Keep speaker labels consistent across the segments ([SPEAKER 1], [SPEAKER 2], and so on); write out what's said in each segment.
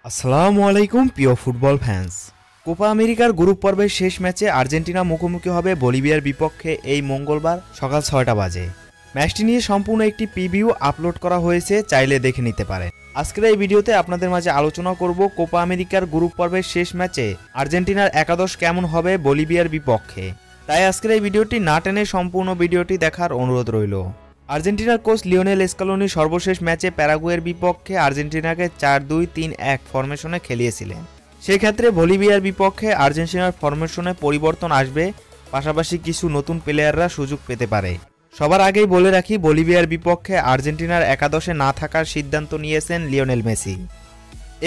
[SPEAKER 1] আসসালামু আলাইকুম প্রিয় ফুটবল ফ্যান্স। কোপা আমেরিকার গ্রুপ পর্বের শেষ ম্যাচে আর্জেন্টিনা মুখোমুখি হবে বলিভিয়ার বিপক্ষে এই মঙ্গলবার সকাল ৬টা বাজে। ম্যাচটি নিয়ে সম্পূর্ণ একটি প্রিভিউ আপলোড করা হয়েছে, চাইলে দেখে নিতে পারেন। আজকের এই ভিডিওতে আপনাদের মাঝে আলোচনা করব কোপা আমেরিকার গ্রুপ পর্বের শেষ ম্যাচে আর্জেন্টিনার একাদশ কেমন হবে বলিভিয়ার বিপক্ষে। তাই আজকের এই ভিডিওটি না টেনে সম্পূর্ণ ভিডিওটি দেখার অনুরোধ রইল। আর্জেন্টিনার কোচ লিওনেল স্কালোনি সর্বশেষ ম্যাচে প্যারাগুয়ের বিপক্ষে আর্জেন্টিনাকে ৪-২-৩-১ ফরমেশনে খেলিয়েছিলেন। সেই ক্ষেত্রে বলিভিয়ার বিপক্ষে আর্জেন্টিনার ফরমেশনে পরিবর্তন আসবে, পাশাপাশি কিছু নতুন প্লেয়াররা সুযোগ পেতে পারে। সবার আগেই বলে রাখি, বলিভিয়ার বিপক্ষে আর্জেন্টিনার একাদশে না থাকার সিদ্ধান্ত নিয়েছেন লিওনেল মেসি।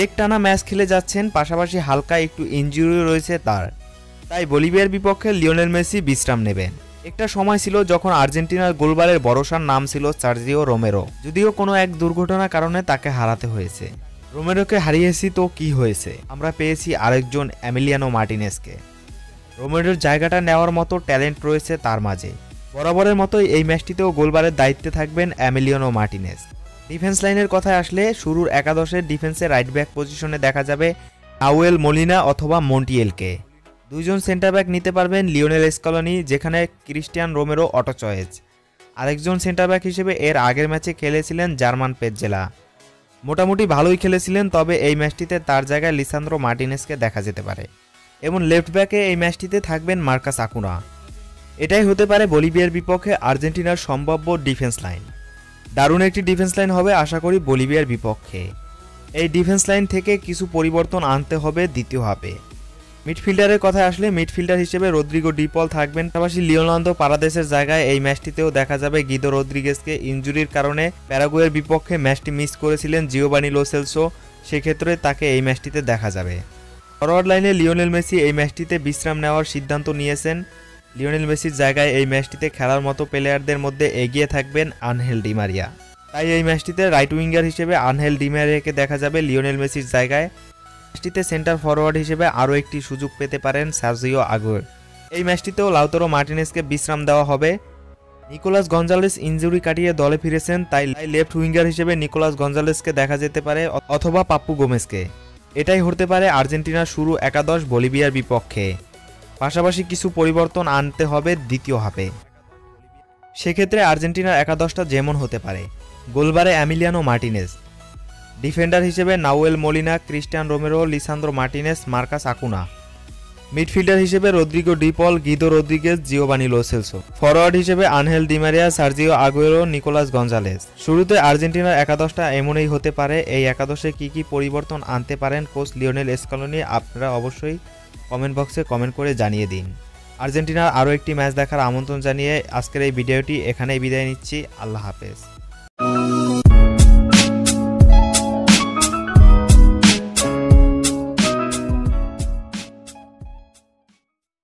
[SPEAKER 1] একটানা ম্যাচ খেলে যাচ্ছেন, পাশাপাশি হালকা একটু ইনজুরি রয়েছে তার, তাই বলিভিয়ার বিপক্ষে লিওনেল মেসি বিশ্রাম নেবেন। একটা সময় ছিল যখন আর্জেন্টিনার গোলবারের ভরসার নাম ছিল সার্জিও রোমেরো, যদিও কোনো এক দুর্ঘটনার কারণে তাকে হারাতে হয়েছে। রোমেরোকে হারিয়েছি তো কি হয়েছে, আমরা পেয়েছি আরেকজন এমিলিয়ানো মার্টিনেজকে। রোমেরোর জায়গাটা নেওয়ার মতো ট্যালেন্ট রয়েছে তার মাঝে। বরাবরের মতোই এই ম্যাচটিতেও গোলবারের দায়িত্বে থাকবেন এমিলিয়ানো মার্টিনেজ। ডিফেন্স লাইনের কথায় আসলে শুরুর একাদশের ডিফেন্সে রাইট ব্যাক পজিশনে দেখা যাবে নাউয়েল মলিনা অথবা মন্টিয়েলকে। দুইজন সেন্টার ব্যাক নিতে পারবেন লিওনেল স্কালোনি, যেখানে ক্রিস্টিয়ান রোমেরো অটো চয়েস। আরেকজন সেন্টার ব্যাক হিসেবে এর আগের ম্যাচে খেলেছিলেন জার্মান পেজ্জেলা, মোটামুটি ভালোই খেলেছিলেন, তবে এই ম্যাচটিতে তার জায়গায় লিসান্দ্রো মার্টিনেজকে দেখা যেতে পারে। এবং লেফট ব্যাকে এই ম্যাচটিতে থাকবেন মার্কাস আকুনা। এটাই হতে পারে বলিভিয়ার বিপক্ষে আর্জেন্টিনার সম্ভাব্য ডিফেন্স লাইন। দারুণ একটি ডিফেন্স লাইন হবে আশা করি বলিভিয়ার বিপক্ষে। এই ডিফেন্স লাইন থেকে কিছু পরিবর্তন আনতে হবে দ্বিতীয় হাফে। মিডফিল্ডারের কথায় আসলে মিডফিল্ডার হিসেবে রদ্রিগো ডি পল থাকবেন, পাশাপাশি লিওনার্দো পারাদেসের জায়গায় এই ম্যাচটিতেও দেখা যাবে গিদো রদ্রিগেজকে। ইনজুরির কারণে প্যারাগুয়ের বিপক্ষে ম্যাচটি মিস করেছিলেন জিওবানি লো সেলসো, সেক্ষেত্রে তাকে এই ম্যাচটিতে দেখা যাবে। ফরওয়ার্ড লাইনে লিওনেল মেসি এই ম্যাচটিতে বিশ্রাম নেওয়ার সিদ্ধান্ত নিয়েছেন। লিওনেল মেসির জায়গায় এই ম্যাচটিতে খেলার মতো প্লেয়ারদের মধ্যে এগিয়ে থাকবেন আনহেল ডি মারিয়া, তাই এই ম্যাচটিতে রাইট উইঙ্গার হিসেবে আনহেল ডি মারিয়াকে দেখা যাবে লিওনেল মেসির জায়গায়। ম্যাচটিতে সেন্টার ফরওয়ার্ড হিসেবে আরও একটি সুযোগ পেতে পারেন সার্জিও আগুয়েরো। এই ম্যাচটিতেও লাউতারো মার্টিনেজকে বিশ্রাম দেওয়া হবে। নিকোলাস গঞ্জালেস ইনজুরি কাটিয়ে দলে ফিরেছেন, তাই লেফট উইঙ্গার হিসেবে নিকোলাস গঞ্জালেসকে দেখা যেতে পারে অথবা পাপ্পু গোমেজকে। এটাই হতে পারে আর্জেন্টিনার শুরু একাদশ বলিভিয়ার বিপক্ষে। পাশাপাশি কিছু পরিবর্তন আনতে হবে দ্বিতীয় হাফে। সেক্ষেত্রে আর্জেন্টিনার একাদশটা যেমন হতে পারে: গোলবারে এমিলিয়ানো মার্টিনেজ, ডিফেন্ডার হিসেবে Nahuel Molina, Cristian Romero, Lisandro Martinez, Marcos Acuna. Midfielder হিসেবে Rodrigo De Paul, Guido Rodriguez, Giovani Lo Celso. Forward হিসেবে Angel Di Maria, Sergio Aguero, Nicolas Gonzalez. শুরুতে আর্জেন্টিনার একাদশটা এমনই হতে পারে। এই একাদশে কি কি পরিবর্তন আনতে পারেন কোচ লিওনেল স্কালোনি, আপনারা অবশ্যই কমেন্ট বক্সে কমেন্ট করে জানিয়ে দিন। আর্জেন্টিনার আরও একটি ম্যাচ দেখার আমন্ত্রণ জানিয়ে আজকের এই ভিডিওটি এখানেই বিদায় নিচ্ছি। আল্লাহ হাফেজ।